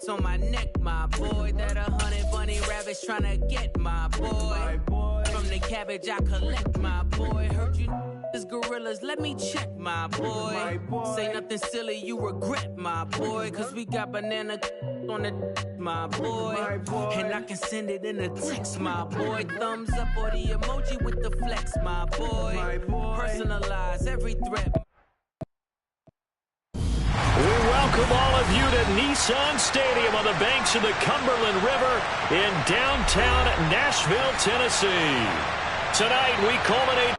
tats on my neck, my boy. That 100 bunny rabbits tryna get, my boy. From the cabbage I collect, my boy. Heard you is gorillas, let me check, my boy. Say nothing silly, you regret, my boy. Cause we got banana on the my boy. And I can send it in a text, my boy. Thumbs up or the emoji with the flex, my boy. Personalize every threat. We welcome all of you to Nissan Stadium on the banks of the Cumberland River in downtown Nashville, Tennessee. Tonight we culminate.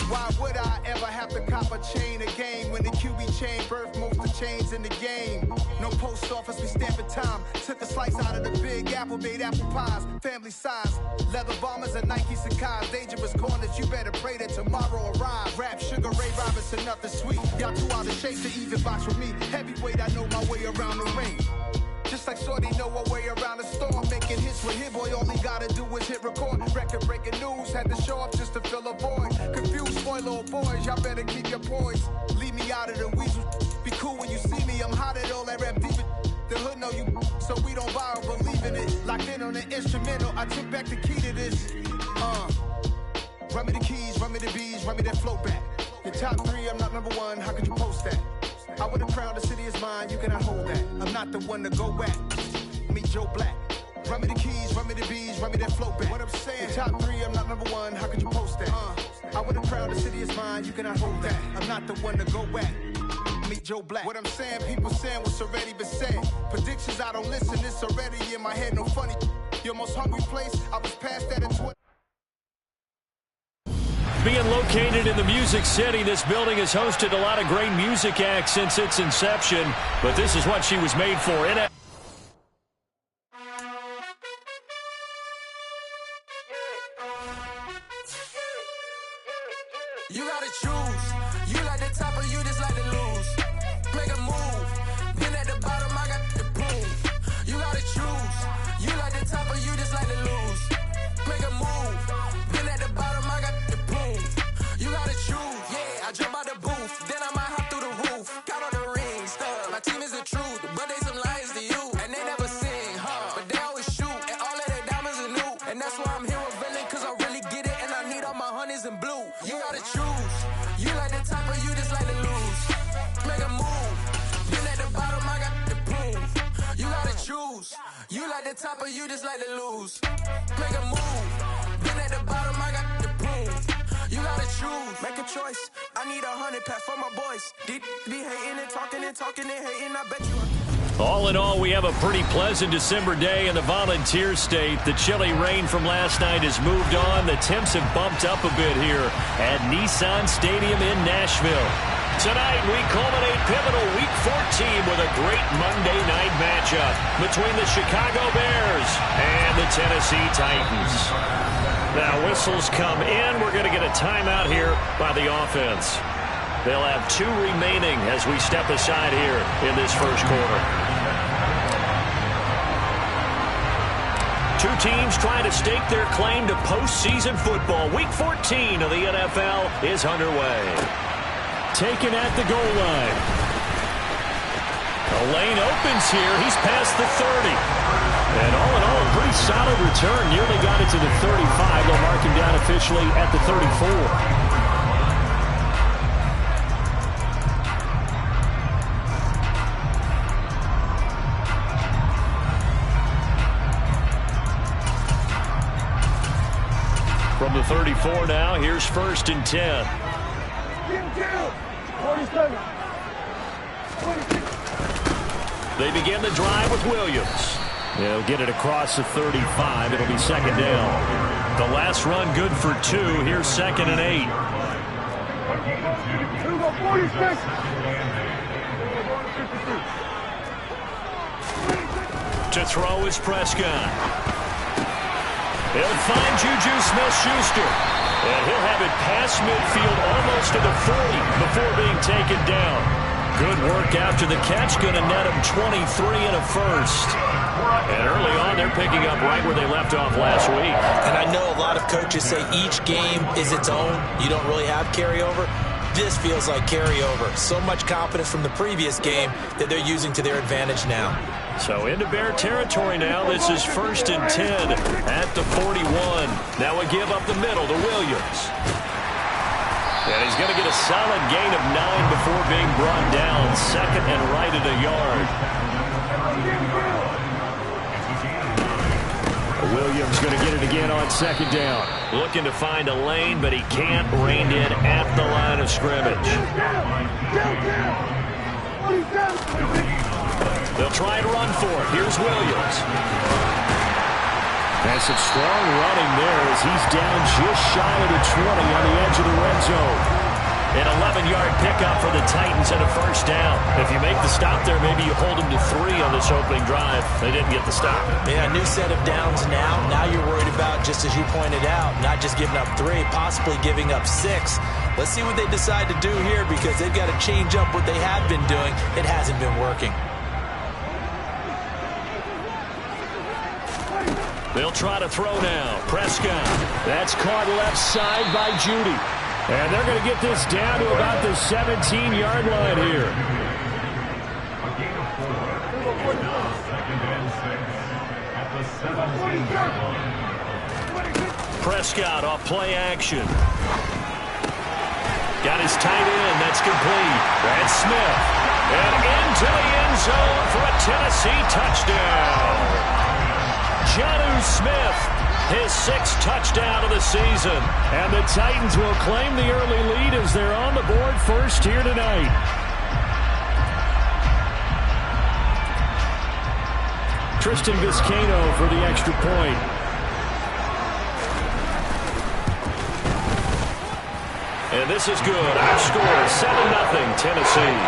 Why would I ever have to cop a chain again when the QB chain birthed most of the chains in the game? No post office, we stamping time. Took a slice out of the big apple, made apple pies, family size. Leather bombers and Nike Sacai's. Dangerous corners, you better pray that tomorrow arrives. Rap, Sugar Ray Robinson, nothing sweet. Y'all too out of shape to even box with me. Heavyweight, I know my way around the ring. Just like Shorty know a way around the storm. Making hits with Hit Boy, all he gotta do is hit record. Record breaking news, had to show up just to fill a void. Confused, spoiled little boys, y'all better keep your poise. Leave me out of the weasel. Be cool when you see me, I'm hot at all that rap deep. The hood know you, so we don't borrow, believe in it. Locked in on the instrumental, I took back the key to this. Run me the keys, run me the bees, run me that flow back. Your top three, I'm not number one, how could you post that? I would have crowned the city is mine, you cannot hold that. I'm not the one to go back. Meet Joe Black. Run me the keys, run me the bees, run me that flow back. What I'm saying, top three, I'm not number one, how could you post that? I would have crowned the city is mine, you cannot hold that. I'm not the one to go back. Meet Joe Black. What I'm saying, people saying what's already been said. Predictions, I don't listen, it's already in my head, no funny. Your most hungry place, I was past that at 20. Being located in the Music City, this building has hosted a lot of great music acts since its inception, but this is what she was made for. You gotta choose. You like the top or you just like to lose. Make a move. Been at the bottom, I got the proof. You gotta choose. You like the top or you just like to lose. Make a move. Been at the bottom, I got the proof. You gotta choose. Yeah, I jump out the booth. Then I might hop through the roof. Count on the rings. My team is the truth, but they some liars to you. And they never sing, but they always shoot. And all of their diamonds are new. And that's why I'm here revealing, cause I really get it. And I need all my honeys in blue. You gotta choose. You like the top or you just like to lose. Make a move. Been at the bottom, I got the proof. You gotta choose. You like the top or you just like to lose. Make a move. Been at the bottom, I got the proof. You gotta choose. Make a choice. I need 100 pass for my boys. Deep be hating and talking and hating. I bet you. All in all, we have a pretty pleasant December day in the Volunteer State. The chilly rain from last night has moved on. The temps have bumped up a bit here at Nissan Stadium in Nashville. Tonight, we culminate pivotal Week 14 with a great Monday night matchup between the Chicago Bears and the Tennessee Titans. Now, whistles come in. We're going to get a timeout here by the offense. They'll have 2 remaining as we step aside here in this first quarter. Two teams trying to stake their claim to postseason football. Week 14 of the NFL is underway. Taken at the goal line. A lane opens here. He's past the 30. And all in all, a pretty solid return. Nearly got it to the 35. They'll mark him down officially at the 34. From the 34 now, here's 1st and 10. They begin the drive with Williams. They'll get it across the 35. It'll be second down. The last run good for 2. Here's 2nd and 8. To throw is Prescott. He'll find Juju Smith-Schuster. And he'll have it past midfield almost to the 40 before being taken down. Good work after the catch. Going to net him 23 and a first. And early on, they're picking up right where they left off last week. And I know a lot of coaches say each game is its own. You don't really have carryover. This feels like carryover. So much confidence from the previous game that they're using to their advantage now. So into Bear territory now. This is 1st and 10 at the 41. Now a give up the middle to Williams. And he's going to get a solid gain of 9 before being brought down. 2nd and right at a yard. Williams going to get it again on 2nd down. Looking to find a lane, but he can't. Reined in at the line of scrimmage. They'll try and run for it. Here's Williams. That's some strong running there as he's down just shy of the 20 on the edge of the red zone. An 11-yard pickup for the Titans and a first down. If you make the stop there, maybe you hold them to 3 on this opening drive. They didn't get the stop. Yeah, new set of downs now. Now you're worried about, just as you pointed out, not just giving up 3, possibly giving up 6. Let's see what they decide to do here because they've got to change up what they have been doing. It hasn't been working. They'll try to throw now. Prescott. That's caught left side by Judy. And they're going to get this down to about the 17-yard line here. Prescott off play action. Got his tight end. That's complete. That's Smith. And into the end zone for a Tennessee touchdown. Jonnu Smith. His 6th touchdown of the season. And the Titans will claim the early lead as they're on the board first here tonight. Tristan Vizcaino for the extra point. And this is good. Our score 7-0 Tennessee.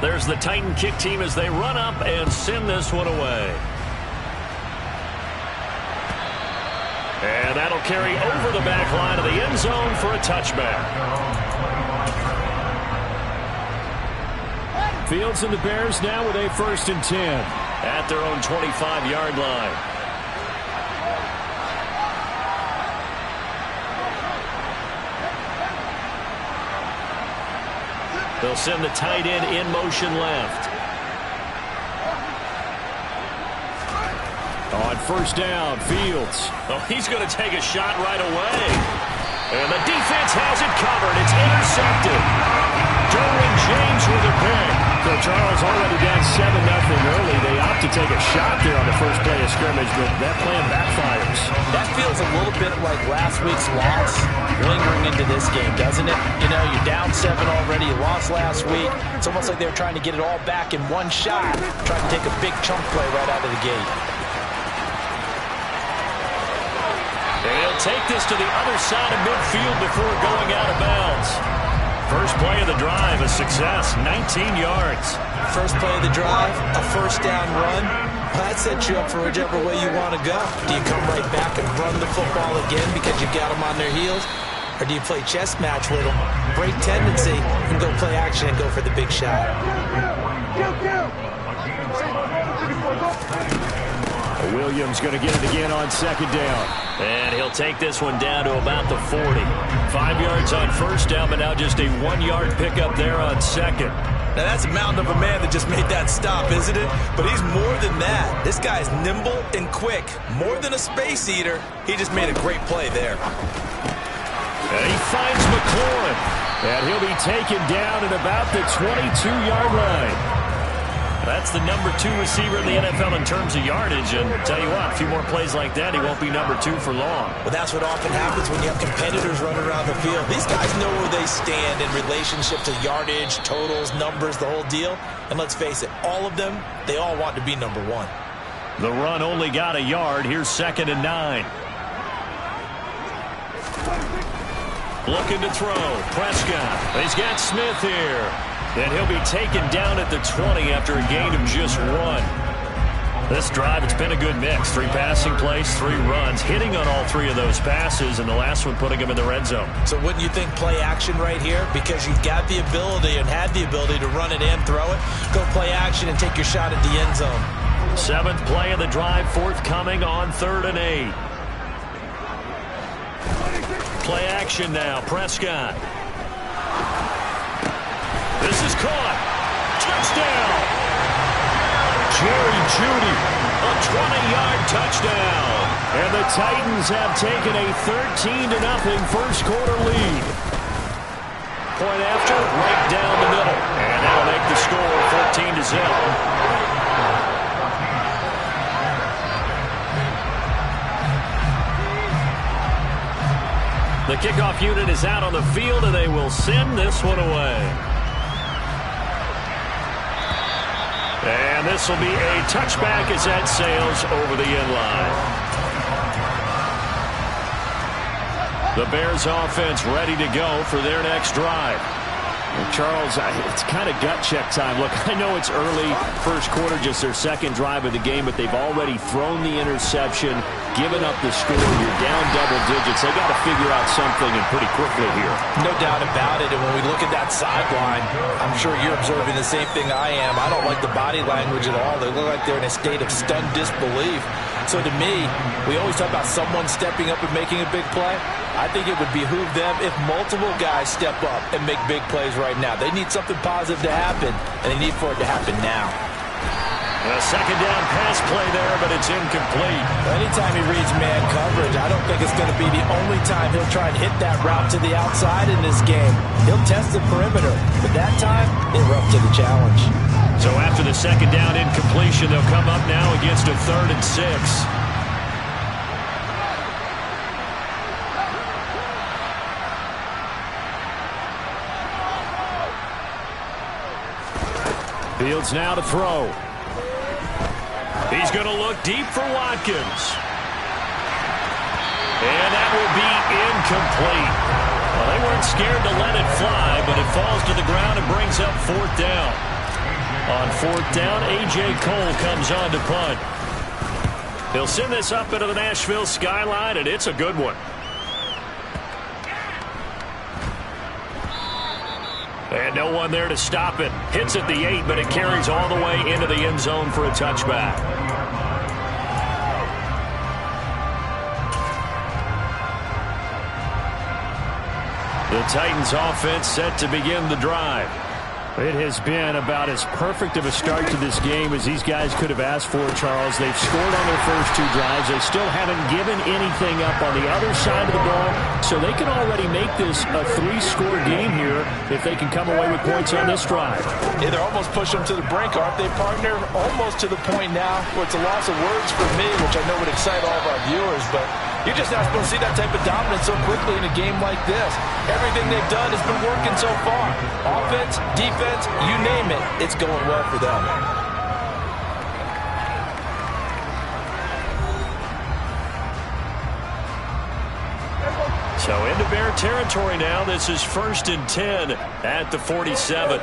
There's the Titan kick team as they run up and send this one away. And that'll carry over the back line of the end zone for a touchback. Fields and the Bears now with a 1st and 10 at their own 25-yard line. They'll send the tight end in motion left. On 1st down, Fields. Oh, he's going to take a shot right away. And the defense has it covered. It's intercepted. Derwin James with a pick. So Charles already down 7-0 early. They opt to take a shot there on the first play of scrimmage, but that plan backfires. That feels a little bit like last week's loss lingering into this game, doesn't it? You know, you're down 7 already. You lost last week. It's almost like they were trying to get it all back in one shot, trying to take a big chunk play right out of the gate. And he'll take this to the other side of midfield before going out of bounds. First play of the drive, a success, 19 yards. First play of the drive, a first down run. That sets you up for whichever way you want to go. Do you come right back and run the football again because you got them on their heels? Or do you play chess match with them, break tendency, and go play action and go for the big shot? Williams going to get it again on 2nd down. And he'll take this one down to about the 40. 5 yards on 1st down, but now just a 1-yard pickup there on 2nd. Now that's a mountain of a man that just made that stop, isn't it? But he's more than that. This guy's nimble and quick. More than a space eater. He just made a great play there. And he finds McLaurin. And he'll be taken down at about the 22-yard line. That's the number 2 receiver in the NFL in terms of yardage. And tell you what, a few more plays like that, he won't be number 2 for long. Well, that's what often happens when you have competitors running around the field. These guys know where they stand in relationship to yardage, totals, numbers, the whole deal. And let's face it, all of them, they all want to be number 1. The run only got a yard. Here's 2nd and 9. Looking to throw. Prescott. He's got Smith here. And he'll be taken down at the 20 after a gain of just 1. This drive, it's been a good mix. 3 passing plays, 3 runs, hitting on all 3 of those passes, and the last one putting him in the red zone. So wouldn't you think play action right here? Because you've got the ability and had the ability to run it and throw it. Go play action and take your shot at the end zone. 7th play of the drive forthcoming on 3rd and 8. Play action now. Prescott. This is caught. Touchdown. Jerry Jeudy, a 20-yard touchdown. And the Titans have taken a 13-0 first quarter lead. Point after, right down the middle. And that'll make the score 14-0. The kickoff unit is out on the field, and they will send this one away. And this will be a touchback as that sails over the end line. The Bears offense ready to go for their next drive. Well, Charles, it's kind of gut check time. Look, I know it's early, first quarter, just their 2nd drive of the game, but they've already thrown the interception, given up the score. You're down double digits. They got to figure out something, and pretty quickly here. No doubt about it. And when we look at that sideline, I'm sure you're observing the same thing I am. I don't like the body language at all. They look like they're in a state of stunned disbelief. So to me, we always talk about someone stepping up and making a big play. I think it would behoove them if multiple guys step up and make big plays right now. They need something positive to happen, and they need for it to happen now. A 2nd down pass play there, but it's incomplete. Anytime he reads man coverage, I don't think it's going to be the only time he'll try and hit that route to the outside in this game. He'll test the perimeter, but that time, they were up to the challenge. So after the 2nd down incompletion, they'll come up now against a 3rd and 6. Fields now to throw. He's going to look deep for Watkins. And that will be incomplete. Well, they weren't scared to let it fly, but it falls to the ground and brings up 4th down. On 4th down, A.J. Cole comes on to punt. He'll send this up into the Nashville skyline, and it's a good one. And no one there to stop it. Hits at the 8, but it carries all the way into the end zone for a touchback. The Titans offense set to begin the drive. It has been about as perfect of a start to this game as these guys could have asked for, Charles. They've scored on their first 2 drives. They still haven't given anything up on the other side of the ball, so they can already make this a 3-score game here if they can come away with points on this drive. Yeah, they're almost pushing them to the brink, aren't they, partner? Almost to the point now where it's a loss of words for me, which I know would excite all of our viewers, but you're just not supposed to see that type of dominance so quickly in a game like this. Everything they've done has been working so far. Offense, defense, you name it, it's going well for them. So into Bear territory now. This is 1st and 10 at the 47.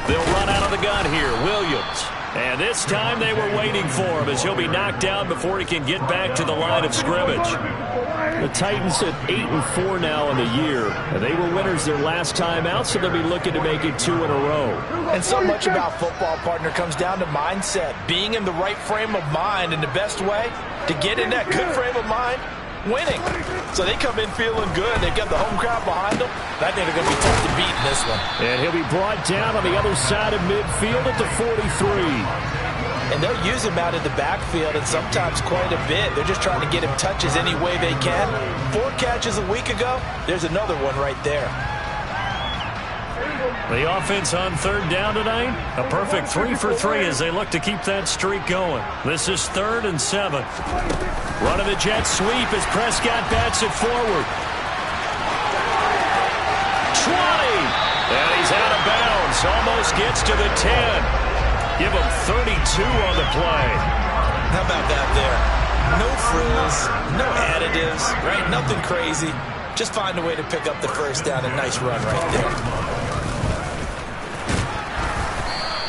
They'll run out of the gun here. Williams. And this time they were waiting for him as he'll be knocked down before he can get back to the line of scrimmage. The Titans at 8-4 now in the year. They were winners their last time out, so they'll be looking to make it 2 in a row. And so much about football, partner, comes down to mindset. Being in the right frame of mind, and the best way to get in that good frame of mind, winning. So they come in feeling good. They've got the home crowd behind them. I think they're going to be tough to beat in this one. And he'll be brought down on the other side of midfield at the 43. And they'll use him out in the backfield, and sometimes quite a bit. They're just trying to get him touches any way they can. 4 catches a week ago. There's another one right there. The offense on third down tonight, a perfect 3 for 3 as they look to keep that streak going. This is 3rd and 7. Running the jet sweep as Prescott bats it forward. 20! And he's out of bounds. Almost gets to the 10. Give him 32 on the play. How about that there? No frills, no additives, right? Nothing crazy. Just find a way to pick up the first down. A nice run right there.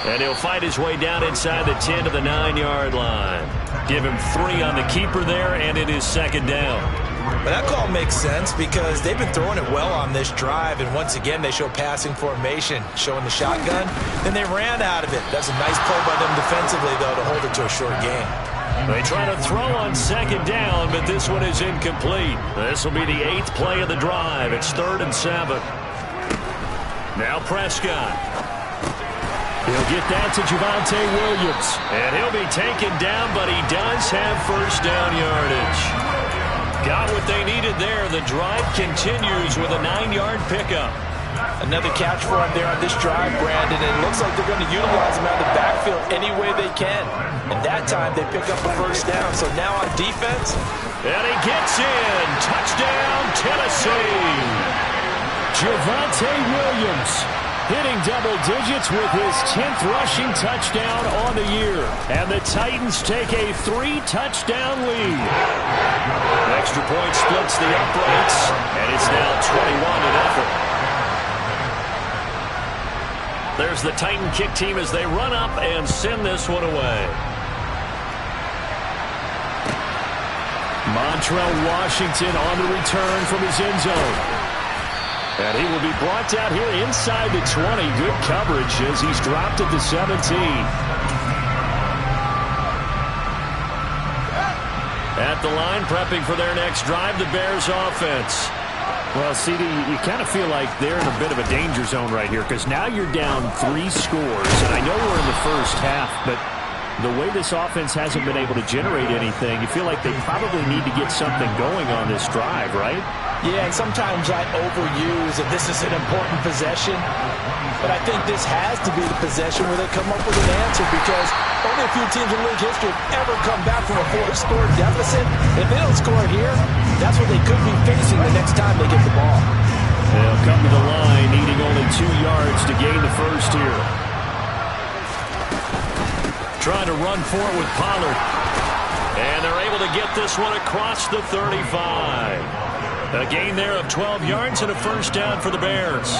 And he'll fight his way down inside the 10 to the 9-yard line. Give him 3 on the keeper there, and it is 2nd down. But that call makes sense because they've been throwing it well on this drive, and once again they show passing formation, showing the shotgun. Then they ran out of it. That's a nice play by them defensively, though, to hold it to a short game. They try to throw on 2nd down, but this one is incomplete. This will be the 8th play of the drive. It's 3rd and 7. Now Prescott. He'll get that to Javonte Williams. And he'll be taken down, but he does have first down yardage. Got what they needed there. The drive continues with a 9-yard pickup. Another catch for him there on this drive, Brandon, and it looks like they're going to utilize him out of the backfield any way they can. And that time they pick up a first down. So now on defense. And he gets in. Touchdown, Tennessee. Javonte Williams hitting double digits with his 10th rushing touchdown on the year. And the Titans take a 3-touchdown lead. Extra point splits the uprights, and it's now 21-0. There's the Titan kick team as they run up and send this one away. Montrell Washington on the return from his end zone. And he will be brought down here inside the 20. Good coverage as he's dropped at the 17. At the line, prepping for their next drive, the Bears offense. Well, CD, you kind of feel like they're in a bit of a danger zone right here because now you're down 3 scores. And I know we're in the first half, but the way this offense hasn't been able to generate anything, you feel like they probably need to get something going on this drive, right? Yeah, and sometimes I overuse that this is an important possession. But I think this has to be the possession where they come up with an answer because only a few teams in league history have ever come back from a 4-score deficit. If they don't score here, that's what they could be facing the next time they get the ball. They'll come to the line, needing only 2 yards to gain the first here. Trying to run for it with Pollard. And they're able to get this one across the 35. A gain there of 12 yards and a first down for the Bears.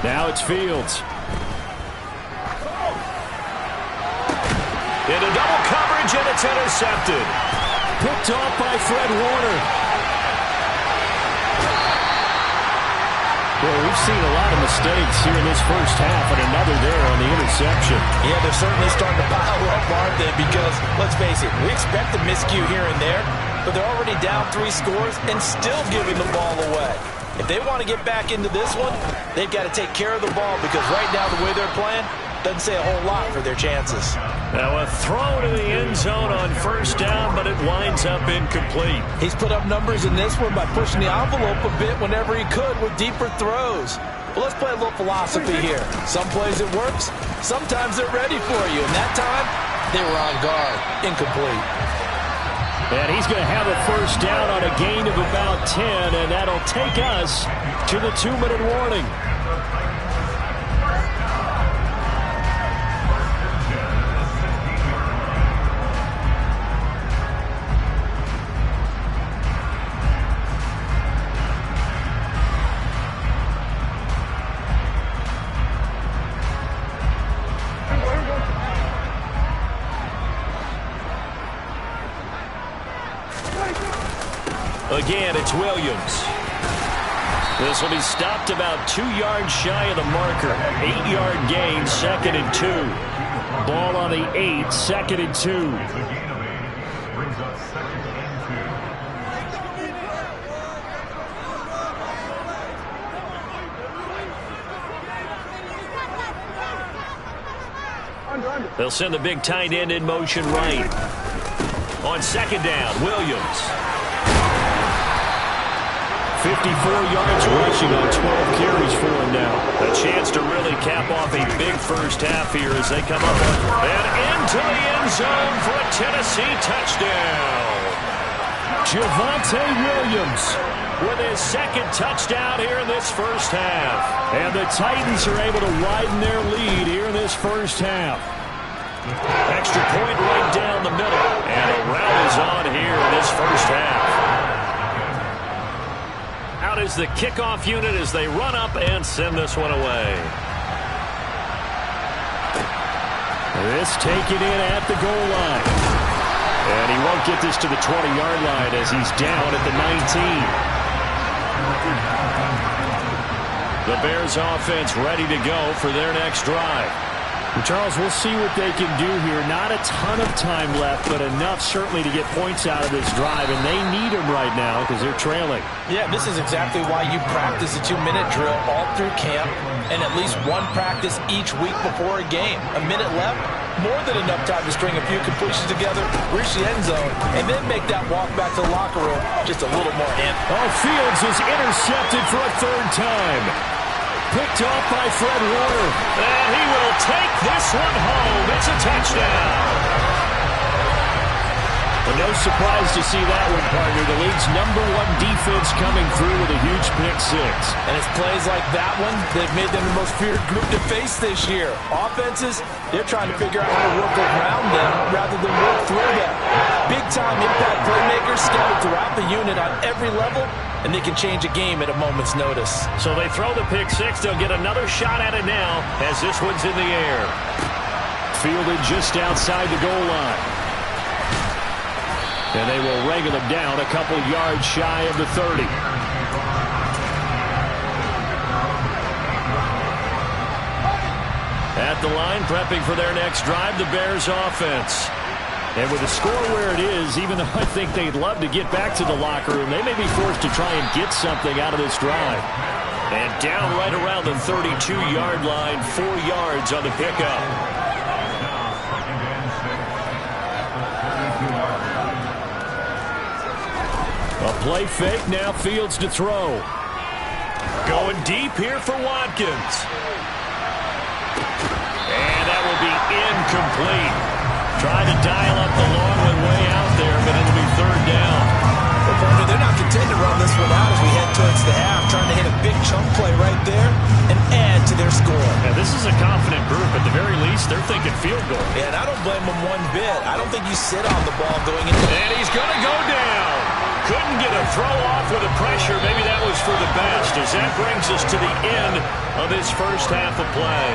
Now it's Fields. Into double coverage, and it's intercepted. Picked off by Fred Warner. Well, we've seen a lot of mistakes here in this first half, and another there on the interception. Yeah, they're certainly starting to pile up, aren't they? Because, let's face it, we expect a miscue here and there, but they're already down 3 scores and still giving the ball away. If they want to get back into this one, they've got to take care of the ball because right now the way they're playing doesn't say a whole lot for their chances. Now a throw to the end zone on first down, but it winds up incomplete. He's put up numbers in this one by pushing the envelope a bit whenever he could with deeper throws. But let's play a little philosophy here. Some plays it works, sometimes they're ready for you, and that time they were on guard. Incomplete. And he's going to have a first down on a gain of about 10, and that'll take us to the 2-minute warning. Again, it's Williams. This will be stopped about 2 yards shy of the marker. 8-yard gain, 2nd and 2. Ball on the 8, 2nd and 2. They'll send the big tight end in motion right. On second down, Williams. 54 yards rushing on 12 carries for him now. A chance to really cap off a big first half here as they come up and into the end zone for a Tennessee touchdown. Javonte Williams with his second touchdown here in this first half. And the Titans are able to widen their lead here in this first half. Extra point right down the middle. And a rout is on here in this first half. Out is the kickoff unit as they run up and send this one away. This taken in at the goal line. And he won't get this to the 20-yard line as he's down at the 19. The Bears offense ready to go for their next drive. Well, Charles, we'll see what they can do here. Not a ton of time left, but enough certainly to get points out of this drive, and they need them right now because they're trailing. Yeah, this is exactly why you practice a 2-minute drill all through camp and at least one practice each week before a game. A minute left, more than enough time to string a few completions together, reach the end zone, and then make that walk back to the locker room just a little more amped. Oh, Fields is intercepted for a third time. Picked off by Fred Warner. And he will take this one home. It's a touchdown. Well, no surprise to see that one, partner. The league's #1 defense coming through with a huge pick six. And it's plays like that one that made them the most feared group to face this year. Offenses, they're trying to figure out how to work around them rather than work through them. Big-time impact playmakers scattered throughout the unit on every level, and they can change a game at a moment's notice. So they throw the pick six. They'll get another shot at it now as this one's in the air. Fielded just outside the goal line. And they will wrangle him down a couple yards shy of the 30. At the line, prepping for their next drive, the Bears offense. And with the score where it is, even though I think they'd love to get back to the locker room, they may be forced to try and get something out of this drive. And down right around the 32-yard line, 4 yards on the pickup. A play fake, now Fields to throw. Going deep here for Watkins. And that will be incomplete. Trying to dial up the long one way out there, but it'll be third down. Well, partner, they're not content to run this one out as we head towards the half, trying to hit a big chunk play right there and add to their score. Now, this is a confident group. At the very least, they're thinking field goal. Yeah, and I don't blame them one bit. I don't think you sit on the ball going into... And he's going to go down. Couldn't get a throw off with the pressure. Maybe that was for the best, as that brings us to the end of this first half of play.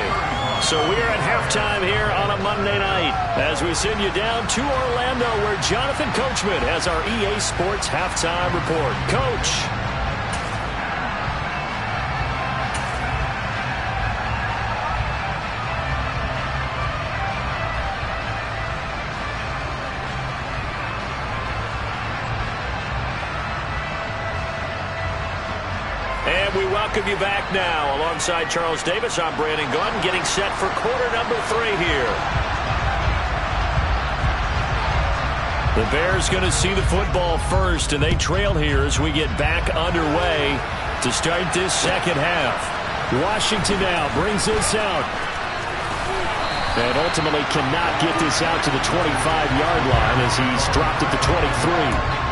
So we're at halftime here on a Monday night as we send you down to Orlando, where Jonathan Coachman has our EA Sports halftime report. Coach. And we welcome you back now. Alongside Charles Davis, I'm Brandon Gaudin, getting set for quarter number 3 here. The Bears going to see the football first, and they trail here as we get back underway to start this second half. Washington now brings this out. And ultimately cannot get this out to the 25-yard line as he's dropped at the 23.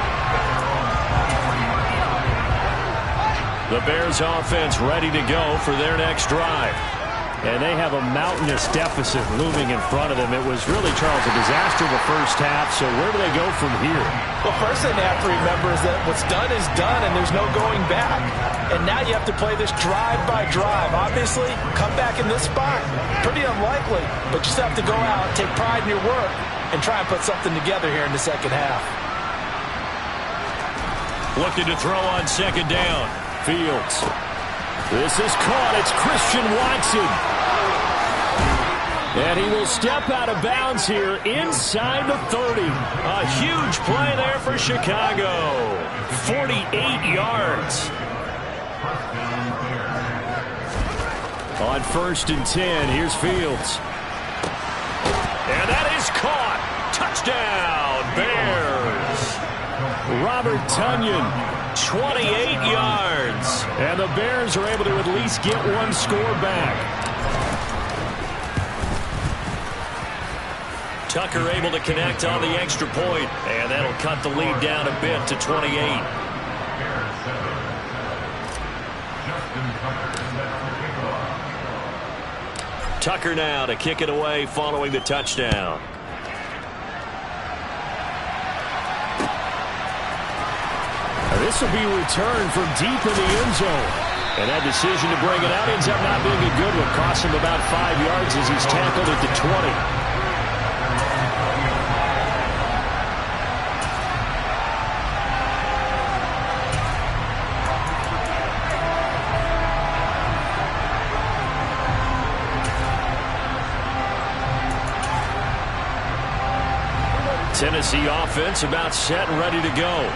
The Bears offense ready to go for their next drive. And they have a mountainous deficit looming in front of them. It was really, Charles, a disaster in the first half. So where do they go from here? Well, first thing they have to remember is that what's done is done and there's no going back. And now you have to play this drive by drive. Obviously, come back in this spot, pretty unlikely. But you just have to go out, take pride in your work, and try and put something together here in the second half. Looking to throw on second down. Fields. This is caught. It's Christian Watson. And he will step out of bounds here inside the 30. A huge play there for Chicago. 48 yards. On 1st and 10, here's Fields. And that is caught. Touchdown, Bears. Robert Tonyan, 28 yards. And the Bears are able to at least get one score back. Tucker able to connect on the extra point, and that'll cut the lead down a bit to 28. Tucker now to kick it away following the touchdown. This will be returned from deep in the end zone. And that decision to bring it out ends up not being a good one. Cost him about 5 yards as he's tackled at the 20. Tennessee offense about set and ready to go.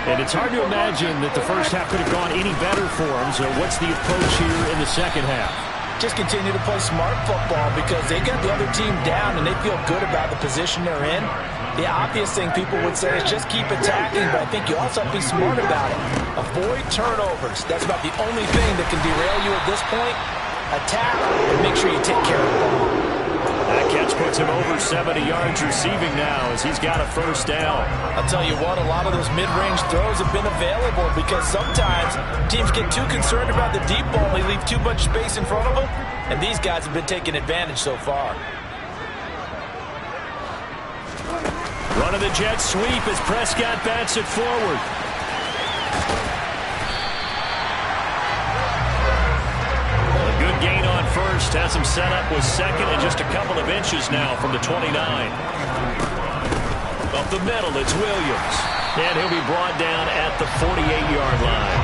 And it's hard to imagine that the first half could have gone any better for them. So what's the approach here in the second half? Just continue to play smart football because they got the other team down and they feel good about the position they're in. The obvious thing people would say is just keep attacking, but I think you also have to be smart about it. Avoid turnovers. That's about the only thing that can derail you at this point. Attack and make sure you take care of the ball. That catch puts him over 70 yards receiving now as he's got a first down. I'll tell you what, a lot of those mid-range throws have been available because sometimes teams get too concerned about the deep ball and they leave too much space in front of them, and these guys have been taking advantage so far. Running the jet sweep as Prescott bats it forward. Gain on first has him set up with second and just a couple of inches now from the 29. Up the middle, it's Williams. And he'll be brought down at the 48-yard line.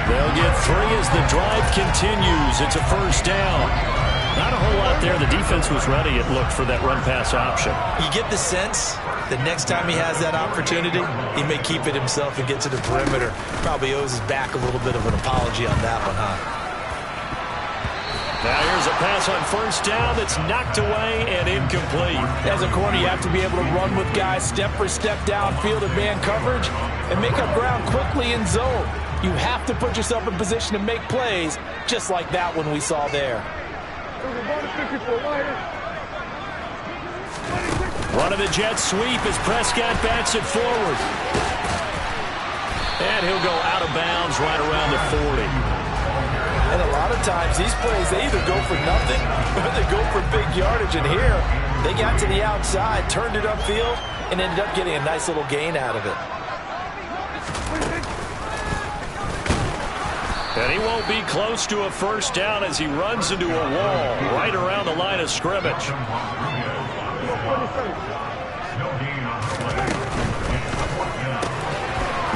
They'll get 3 as the drive continues. It's a first down. Not a whole lot there. The defense was ready, it looked, for that run-pass option. You get the sense that next time he has that opportunity, he may keep it himself and get to the perimeter. Probably owes his back a little bit of an apology on that one, huh? Now here's a pass on first down that's knocked away and incomplete. As a corner, you have to be able to run with guys step for step downfield in man coverage and make up ground quickly in zone. You have to put yourself in position to make plays, just like that one we saw there. Running the jet sweep as Prescott bats it forward. And he'll go out of bounds right around the 40. And a lot of times, these plays, they either go for nothing or they go for big yardage. And here, they got to the outside, turned it upfield, and ended up getting a nice little gain out of it. And he won't be close to a first down as he runs into a wall right around the line of scrimmage.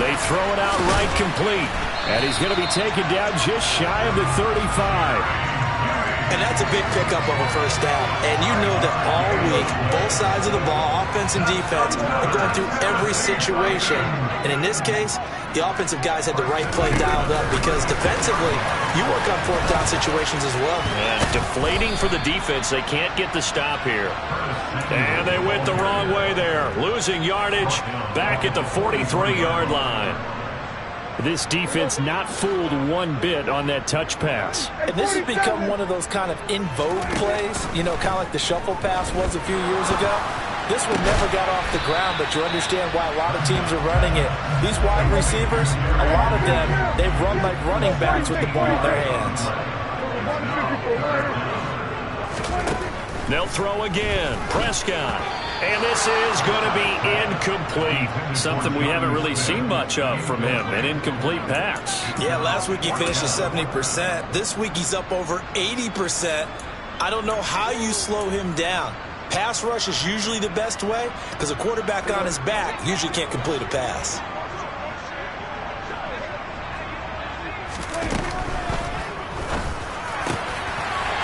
They throw it out right complete. And he's going to be taken down just shy of the 35. And that's a big pickup of a first down. And you know that all week, both sides of the ball, offense and defense, are going through every situation. And in this case, the offensive guys had the right play dialed up because defensively, you work on fourth down situations as well. And deflating for the defense. They can't get the stop here. And they went the wrong way there. Losing yardage back at the 43-yard line. This defense not fooled one bit on that touch pass. And this has become one of those kind of in vogue plays, you know, kind of like the shuffle pass was a few years ago. This one never got off the ground, but you understand why a lot of teams are running it. These wide receivers, a lot of them, they run like running backs with the ball in their hands. They'll throw again. Prescott. And this is going to be incomplete. Something we haven't really seen much of from him, an incomplete pass. Yeah, last week he finished at 70%. This week he's up over 80%. I don't know how you slow him down. Pass rush is usually the best way because a quarterback on his back usually can't complete a pass.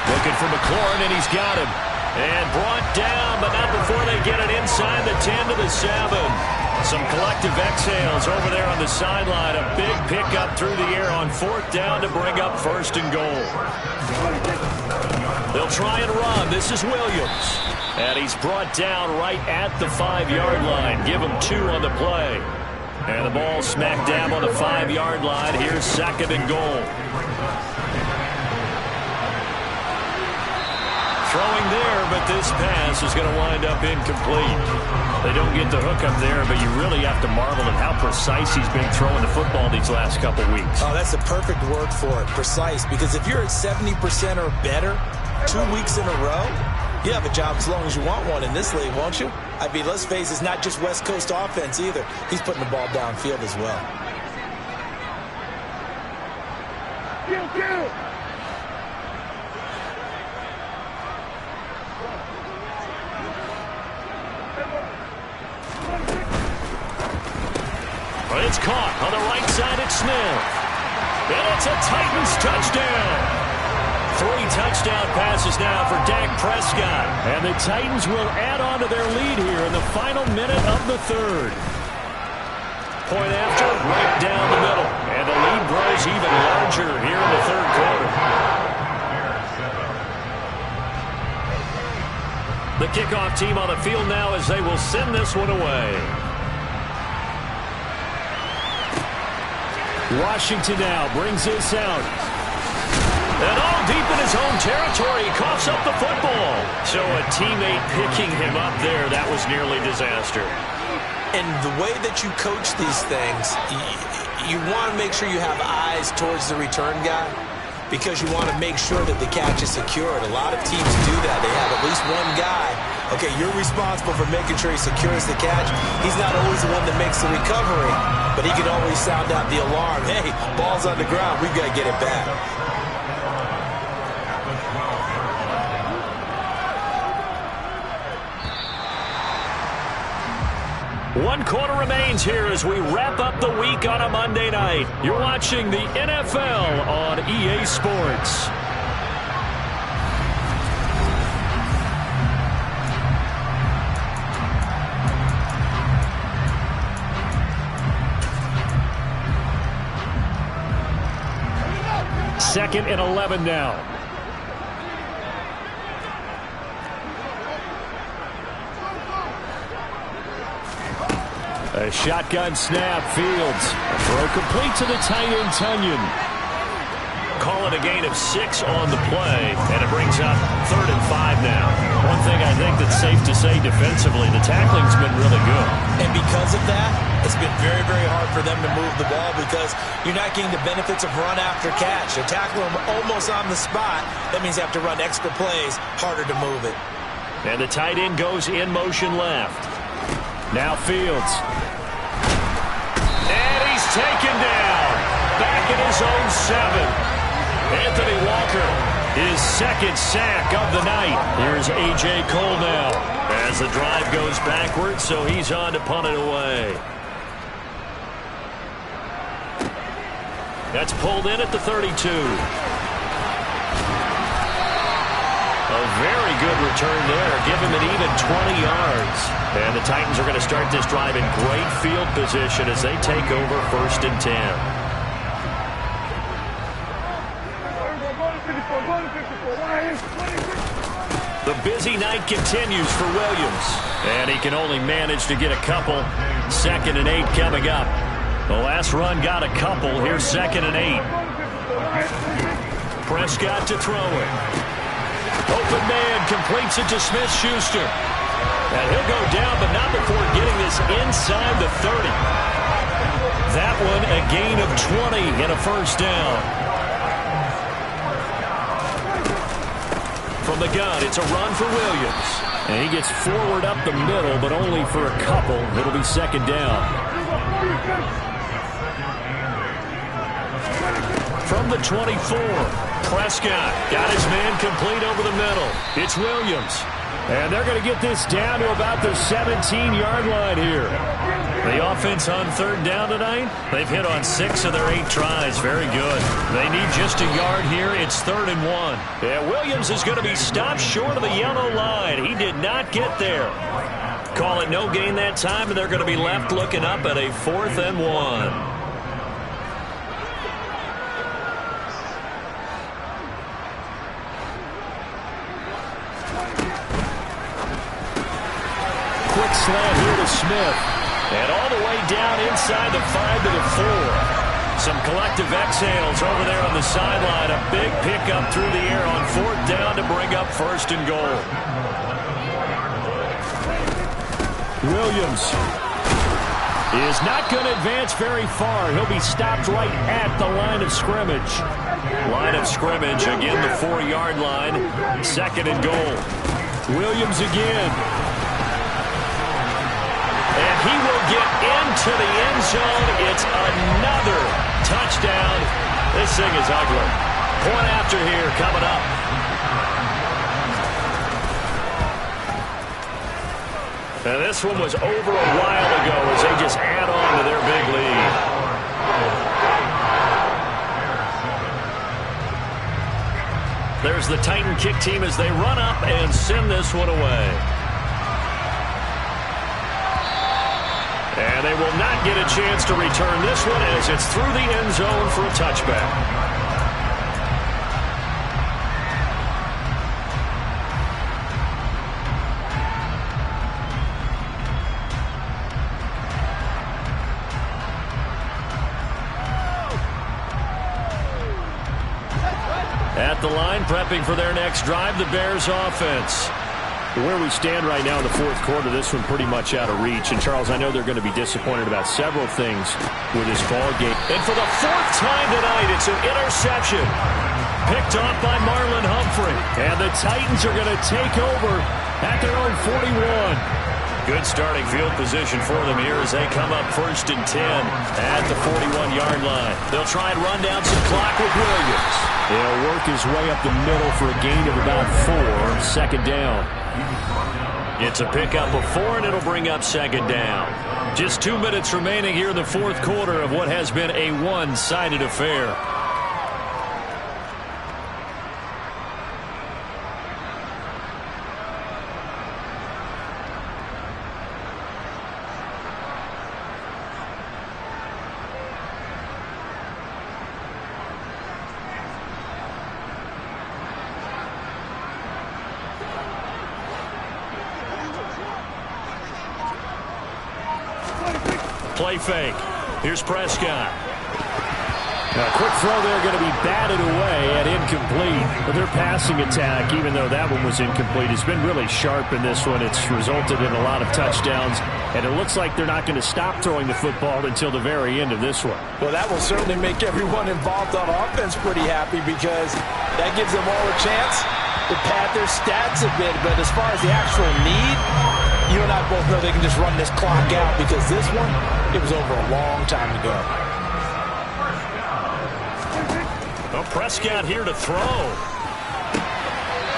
Looking for McLaurin, and he's got him. And brought down, but not before they get it inside the 10 to the 7. Some collective exhales over there on the sideline. A big pickup through the air on fourth down to bring up first and goal. They'll try and run. This is Williams. And he's brought down right at the 5-yard line. Give him 2 on the play. And the ball smack dab on the 5-yard line. Here's 2nd and goal. Throwing there, but this pass is going to wind up incomplete. They don't get the hook up there, but you really have to marvel at how precise he's been throwing the football these last couple weeks. Oh, that's the perfect word for it, precise. Because if you're at 70% or better 2 weeks in a row, you have a job as long as you want one in this league, won't you? I mean, let's face it, it's not just West Coast offense either. He's putting the ball downfield as well. But it's caught on the right side at Smith. And it's a Titans touchdown. 3 touchdown passes now for Dak Prescott. And the Titans will add on to their lead here in the final minute of the 3rd. Point after, right down the middle. And the lead grows even larger here in the 3rd quarter. The kickoff team on the field now as they will send this one away. Washington now brings this out. And all deep in his own territory, he coughs up the football. So a teammate picking him up there, that was nearly disaster. And the way that you coach these things, you want to make sure you have eyes towards the return guy because you want to make sure that the catch is secured. A lot of teams do that. They have at least one guy. Okay, you're responsible for making sure he secures the catch. He's not always the one that makes the recovery, but he can always sound out the alarm. Hey, ball's on the ground. We've got to get it back. 1 quarter remains here as we wrap up the week on a Monday night. You're watching the NFL on EA Sports. Second and 11 now. A shotgun snap, Fields. A throw complete to the tight end, Tunyon. Call it a gain of 6 on the play, and it brings up 3rd and 5 now. One thing I think that's safe to say defensively, the tackling's been really good. And because of that, it's been very, very hard for them to move the ball because you're not getting the benefits of run after catch. They tackle them almost on the spot. That means you have to run extra plays, harder to move it. And the tight end goes in motion left. Now Fields. And he's taken down. Back at his own 7. Anthony Walker, his 2nd sack of the night. Here's A.J. Cole now as the drive goes backwards, so he's on to punt it away. That's pulled in at the 32. A very good return there. Give him an even 20 yards. And the Titans are going to start this drive in great field position as they take over 1st and 10. The busy night continues for Williams. And he can only manage to get a couple. 2nd and 8 coming up. The last run got a couple. Here's 2nd and 8. Prescott to throw it. Open man completes it to Smith-Schuster. And he'll go down, but not before getting this inside the 30. That one a gain of 20 and a 1st down. From the gun, it's a run for Williams. And he gets forward up the middle, but only for a couple. It'll be 2nd down. From the 24, Prescott got his man complete over the middle. It's Williams. And they're going to get this down to about the 17-yard line here. The offense on 3rd down tonight, they've hit on 6 of their 8 tries. Very good. They need just a yard here. It's 3rd and 1. Yeah, Williams is going to be stopped short of the yellow line. He did not get there. Call it no gain that time, and they're going to be left looking up at a 4th and 1. Quick slant here to Smith. And all the way down inside the 5 to the 4. Some collective exhales over there on the sideline. A big pickup through the air on 4th down to bring up 1st and goal. Williams is not going to advance very far. He'll be stopped right at the line of scrimmage. Line of scrimmage, again the 4-yard line. 2nd and goal. Williams again. And he will get into the end zone. It's another touchdown. This thing is ugly. Point after here coming up. And this one was over a while ago as they just add on to their big lead. There's the Titan kick team as they run up and send this one away. And they will not get a chance to return this one as it's through the end zone for a touchback. At the line, prepping for their next drive, the Bears offense. Where we stand right now in the 4th quarter, this one pretty much out of reach. And, Charles, I know they're going to be disappointed about several things with this ball game. And for the 4th time tonight, it's an interception. Picked off by Marlon Humphrey. And the Titans are going to take over at their own 41. Good starting field position for them here as they come up 1st and 10 at the 41-yard line. They'll try and run down some clock with Williams. He'll work his way up the middle for a gain of about 4. 2nd down. It's a pickup of 4, and it'll bring up 2nd down. Just 2 minutes remaining here in the 4th quarter of what has been a one-sided affair. Play fake. Here's Prescott. Now, a quick throw there going to be batted away at incomplete. But their passing attack, even though that one was incomplete, has been really sharp in this one. It's resulted in a lot of touchdowns. And it looks like they're not going to stop throwing the football until the very end of this one. Well, that will certainly make everyone involved on offense pretty happy because that gives them all a chance to pad their stats a bit. But as far as the actual need, you and I both know they can just run this clock out because this one, it was over a long time ago. Well, Prescott here to throw.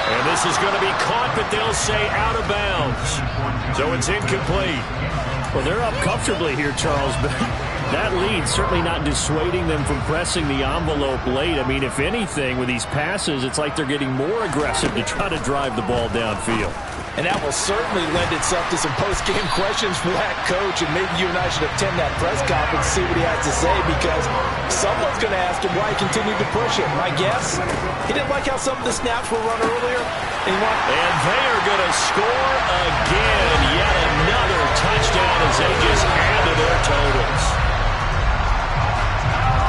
And this is going to be caught, but they'll say out of bounds. So it's incomplete. Well, they're up comfortably here, Charles, but that lead certainly not dissuading them from pressing the envelope late. I mean, if anything, with these passes, it's like they're getting more aggressive to try to drive the ball downfield. And that will certainly lend itself to some post-game questions for that coach, and maybe you and I should attend that press conference and see what he has to say, because someone's going to ask him why he continued to push it. My guess, he didn't like how some of the snaps were run earlier. And they are going to score again. Yet another touchdown as they just add to their totals.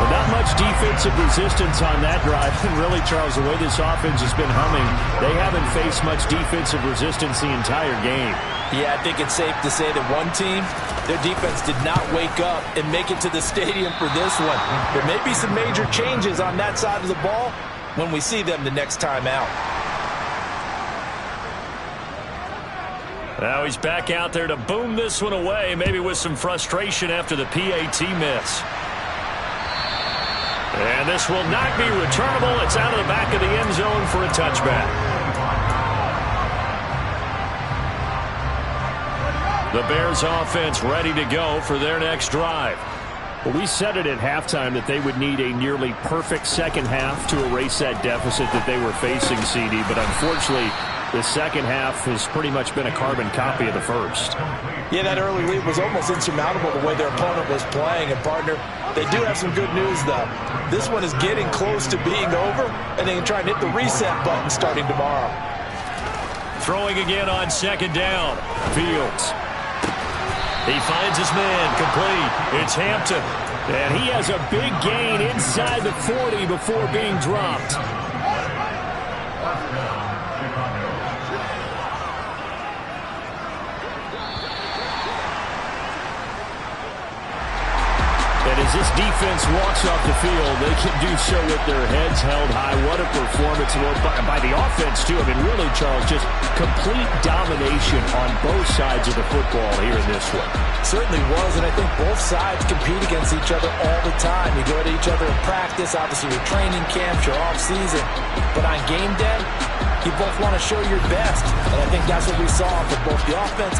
Well, not much defensive resistance on that drive. And really, Charles, the way this offense has been humming, they haven't faced much defensive resistance the entire game. Yeah, I think it's safe to say that one team, their defense did not wake up and make it to the stadium for this one. There may be some major changes on that side of the ball when we see them the next time out. Now he's back out there to boom this one away, maybe with some frustration after the PAT miss. And this will not be returnable. It's out of the back of the end zone for a touchback. The Bears offense ready to go for their next drive. Well, we said it at halftime that they would need a nearly perfect second half to erase that deficit that they were facing, CD. But unfortunately, the second half has pretty much been a carbon copy of the first. Yeah, that early lead was almost insurmountable the way their opponent was playing. And, partner, they do have some good news, though. This one is getting close to being over, and they can try and hit the reset button starting tomorrow. Throwing again on second down. Fields. He finds his man, complete. It's Hampton. And he has a big gain inside the 40 before being dropped. And as this defense walks off the field, they can do so with their heads held high. What a performance by the offense, too. I mean, really, Charles, just complete domination on both sides of the football here in this one. Certainly was, and I think both sides compete against each other all the time. You go to each other in practice, obviously your training camps, your off-season. But on game day, you both want to show your best. And I think that's what we saw for both the offense